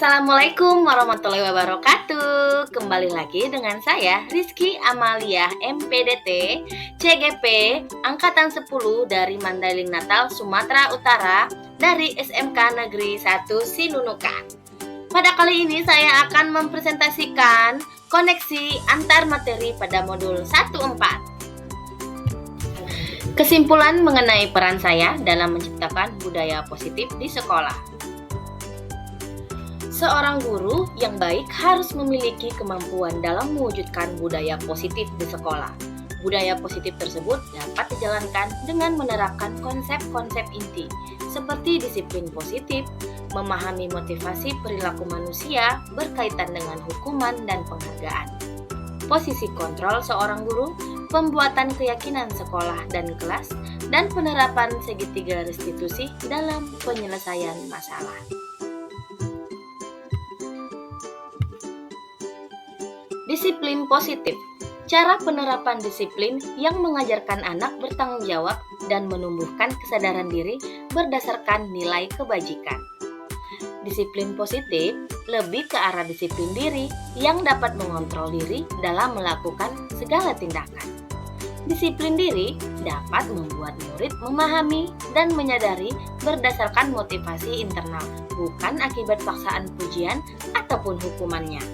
Assalamualaikum warahmatullahi wabarakatuh. Kembali lagi dengan saya Rizky Amalia MPDT CGP Angkatan 10 dari Mandailing Natal, Sumatera Utara, dari SMK Negeri 1 Sinunukan. Pada kali ini saya akan mempresentasikan koneksi antar materi pada modul 1.4. Kesimpulan mengenai peran saya dalam menciptakan budaya positif di sekolah. Seorang guru yang baik harus memiliki kemampuan dalam mewujudkan budaya positif di sekolah. Budaya positif tersebut dapat dijalankan dengan menerapkan konsep-konsep inti seperti disiplin positif, memahami motivasi perilaku manusia berkaitan dengan hukuman dan penghargaan. Posisi kontrol seorang guru, pembuatan keyakinan sekolah dan kelas, dan penerapan segitiga restitusi dalam penyelesaian masalah. Disiplin positif. Cara penerapan disiplin yang mengajarkan anak bertanggung jawab dan menumbuhkan kesadaran diri berdasarkan nilai kebajikan. Disiplin positif lebih ke arah disiplin diri yang dapat mengontrol diri dalam melakukan segala tindakan. Disiplin diri dapat membuat murid memahami dan menyadari berdasarkan motivasi internal, bukan akibat paksaan pujian ataupun hukumannya.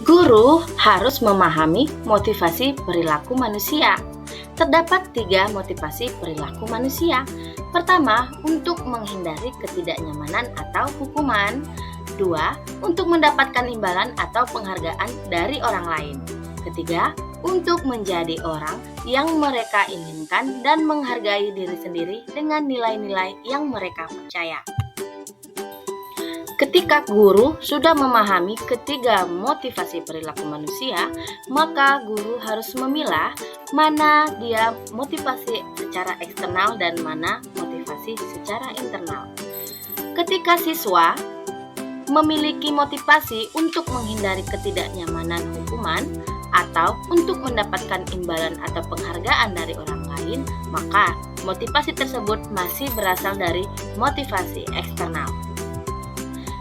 Guru harus memahami motivasi perilaku manusia. Terdapat 3 motivasi perilaku manusia. Pertama, untuk menghindari ketidaknyamanan atau hukuman. 2, untuk mendapatkan imbalan atau penghargaan dari orang lain. Ketiga, untuk menjadi orang yang mereka inginkan dan menghargai diri sendiri dengan nilai-nilai yang mereka percaya. Ketika guru sudah memahami ketiga motivasi perilaku manusia, maka guru harus memilah mana dia motivasi secara eksternal dan mana motivasi secara internal. Ketika siswa memiliki motivasi untuk menghindari ketidaknyamanan hukuman atau untuk mendapatkan imbalan atau penghargaan dari orang lain, maka motivasi tersebut masih berasal dari motivasi eksternal.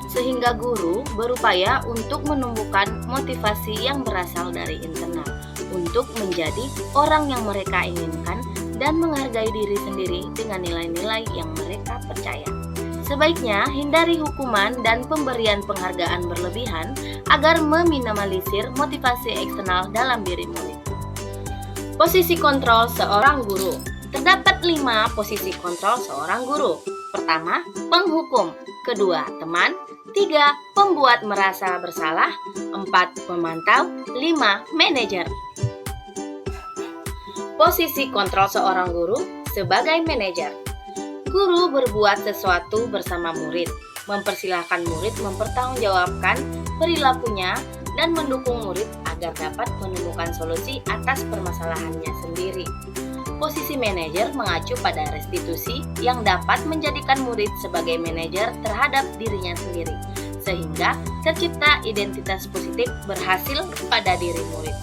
Sehingga guru berupaya untuk menumbuhkan motivasi yang berasal dari internal untuk menjadi orang yang mereka inginkan dan menghargai diri sendiri dengan nilai-nilai yang mereka percaya. Sebaiknya hindari hukuman dan pemberian penghargaan berlebihan agar meminimalisir motivasi eksternal dalam diri murid. Posisi kontrol seorang guru. Terdapat 5 posisi kontrol seorang guru. Pertama, penghukum. Kedua, teman. 3. Pembuat merasa bersalah. 4. Pemantau. 5. Manajer. Posisi kontrol seorang guru sebagai manajer. Guru berbuat sesuatu bersama murid, mempersilahkan murid mempertanggungjawabkan perilakunya dan mendukung murid agar dapat menemukan solusi atas permasalahannya sendiri. Posisi manajer mengacu pada restitusi yang dapat menjadikan murid sebagai manajer terhadap dirinya sendiri, sehingga tercipta identitas positif berhasil pada diri murid.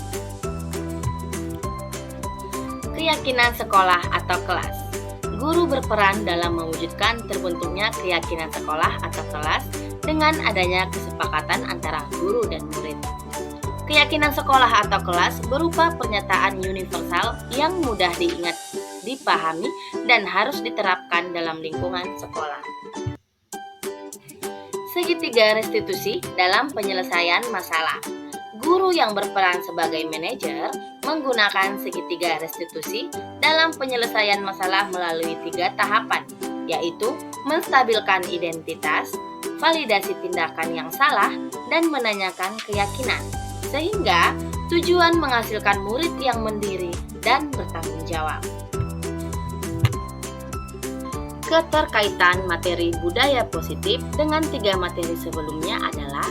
Keyakinan sekolah atau kelas. Guru berperan dalam mewujudkan terbentuknya keyakinan sekolah atau kelas dengan adanya kesepakatan antara guru dan murid. Keyakinan sekolah atau kelas berupa pernyataan universal yang mudah diingat, dipahami, dan harus diterapkan dalam lingkungan sekolah. Segitiga restitusi dalam penyelesaian masalah. Guru yang berperan sebagai manajer menggunakan segitiga restitusi dalam penyelesaian masalah melalui 3 tahapan, yaitu menstabilkan identitas, validasi tindakan yang salah, dan menanyakan keyakinan. Sehingga tujuan menghasilkan murid yang mandiri dan bertanggung jawab. Keterkaitan materi budaya positif dengan 3 materi sebelumnya adalah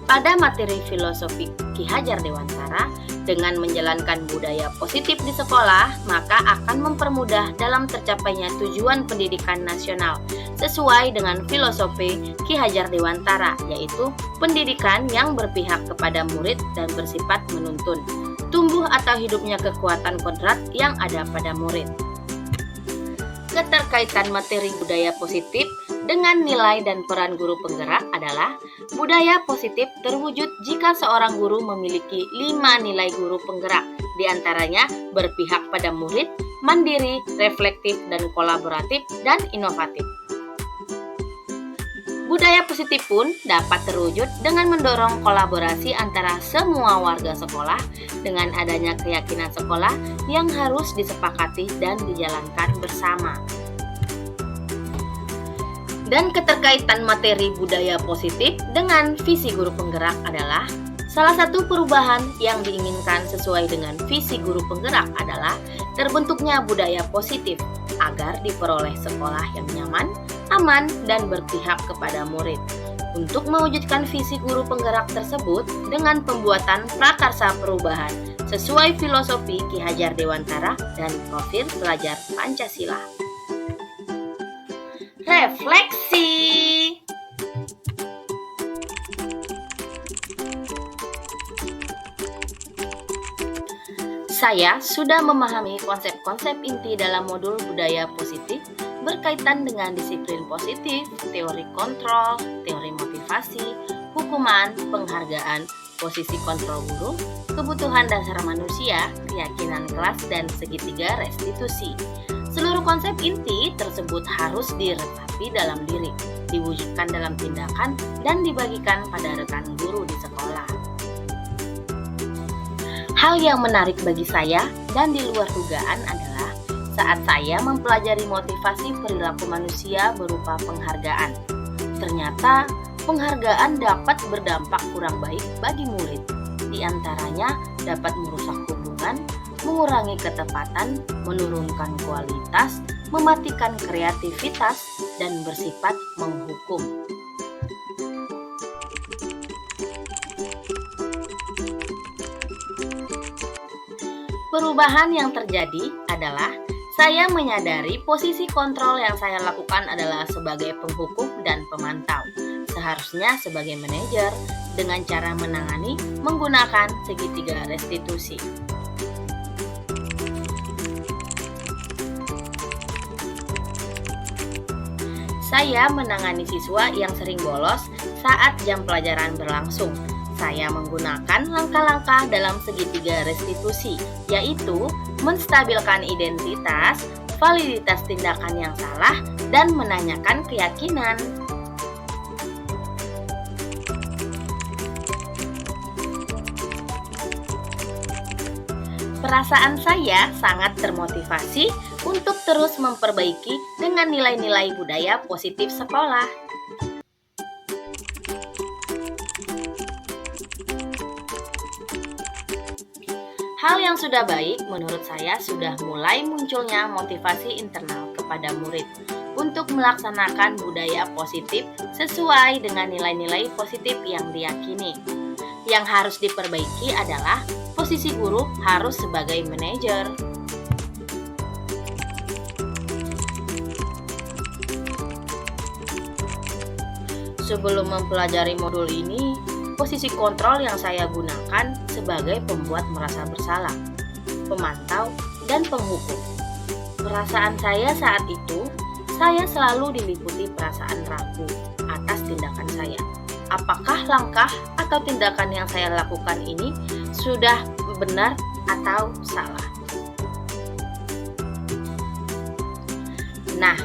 pada materi filosofi Ki Hajar Dewantara, dengan menjalankan budaya positif di sekolah, maka akan mempermudah dalam tercapainya tujuan pendidikan nasional sesuai dengan filosofi Ki Hajar Dewantara, yaitu pendidikan yang berpihak kepada murid dan bersifat menuntun, tumbuh atau hidupnya kekuatan kodrat yang ada pada murid. Keterkaitan materi budaya positif dengan nilai dan peran guru penggerak adalah budaya positif terwujud jika seorang guru memiliki 5 nilai guru penggerak, diantaranya berpihak pada murid, mandiri, reflektif, dan kolaboratif, dan inovatif. Budaya positif pun dapat terwujud dengan mendorong kolaborasi antara semua warga sekolah dengan adanya keyakinan sekolah yang harus disepakati dan dijalankan bersama. Dan keterkaitan materi budaya positif dengan visi guru penggerak adalah salah satu perubahan yang diinginkan sesuai dengan visi guru penggerak adalah terbentuknya budaya positif agar diperoleh sekolah yang nyaman, aman, dan berpihak kepada murid. Untuk mewujudkan visi guru penggerak tersebut dengan pembuatan prakarsa perubahan sesuai filosofi Ki Hajar Dewantara dan profil pelajar Pancasila. Refleksi. Saya sudah memahami konsep-konsep inti dalam modul budaya positif berkaitan dengan disiplin positif, teori kontrol, teori motivasi, hukuman, penghargaan, posisi kontrol guru, kebutuhan dasar manusia, keyakinan kelas, dan segitiga restitusi. Seluruh konsep inti tersebut harus diresapi dalam diri, diwujudkan dalam tindakan, dan dibagikan pada rekan guru di sekolah. Hal yang menarik bagi saya dan di luar dugaan adalah saat saya mempelajari motivasi perilaku manusia berupa penghargaan. Ternyata penghargaan dapat berdampak kurang baik bagi murid. Di antaranya dapat merusak hubungan, mengurangi ketepatan, menurunkan kualitas, mematikan kreativitas, dan bersifat menghukum. Perubahan yang terjadi adalah saya menyadari posisi kontrol yang saya lakukan adalah sebagai penghukum dan pemantau. Seharusnya sebagai manajer dengan cara menangani menggunakan segitiga restitusi. Saya menangani siswa yang sering bolos saat jam pelajaran berlangsung. Saya menggunakan langkah-langkah dalam segitiga restitusi, yaitu menstabilkan identitas, validitas tindakan yang salah, dan menanyakan keyakinan. Perasaan saya sangat termotivasi untuk terus memperbaiki dengan nilai-nilai budaya positif sekolah. Hal yang sudah baik menurut saya sudah mulai munculnya motivasi internal kepada murid untuk melaksanakan budaya positif sesuai dengan nilai-nilai positif yang diyakini. Yang harus diperbaiki adalah posisi guru harus sebagai manajer. Sebelum mempelajari modul ini, posisi kontrol yang saya gunakan sebagai pembuat merasa bersalah, pemantau, dan penghukum. Perasaan saya saat itu, saya selalu diliputi perasaan ragu atas tindakan saya. Apakah langkah atau tindakan yang saya lakukan ini sudah benar atau salah? Nah,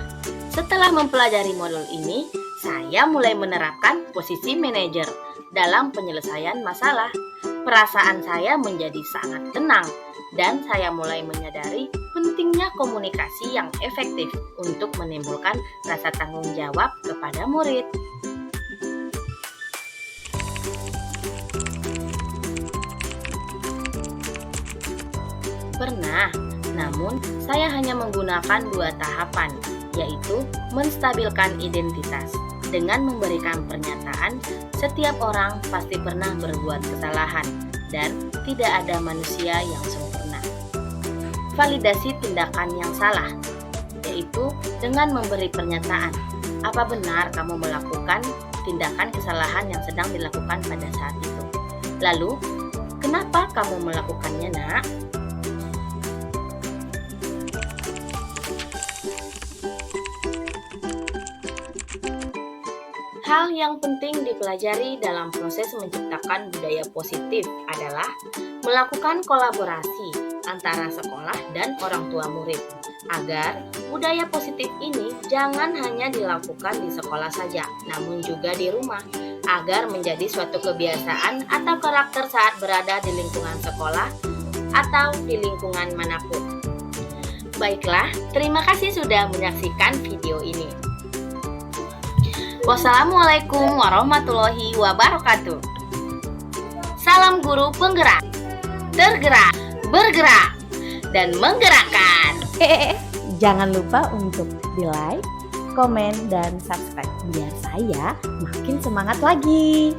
setelah mempelajari modul ini, saya mulai menerapkan posisi manajer dalam penyelesaian masalah. Perasaan saya menjadi sangat tenang dan saya mulai menyadari pentingnya komunikasi yang efektif untuk menimbulkan rasa tanggung jawab kepada murid. Pernah, namun saya hanya menggunakan 2 tahapan, yaitu menstabilkan identitas dengan memberikan pernyataan setiap orang pasti pernah berbuat kesalahan dan tidak ada manusia yang sempurna. Validasi tindakan yang salah, yaitu dengan memberi pernyataan, apa benar kamu melakukan tindakan kesalahan yang sedang dilakukan pada saat itu? Lalu, kenapa kamu melakukannya, Nak? Hal yang penting dipelajari dalam proses menciptakan budaya positif adalah melakukan kolaborasi antara sekolah dan orang tua murid, agar budaya positif ini jangan hanya dilakukan di sekolah saja, namun juga di rumah, agar menjadi suatu kebiasaan atau karakter saat berada di lingkungan sekolah atau di lingkungan manapun. Baiklah, terima kasih sudah menyaksikan video ini. Wassalamualaikum warahmatullahi wabarakatuh. Salam guru penggerak, tergerak, bergerak, dan menggerakkan. Jangan lupa untuk di like, komen, dan subscribe biar saya makin semangat lagi.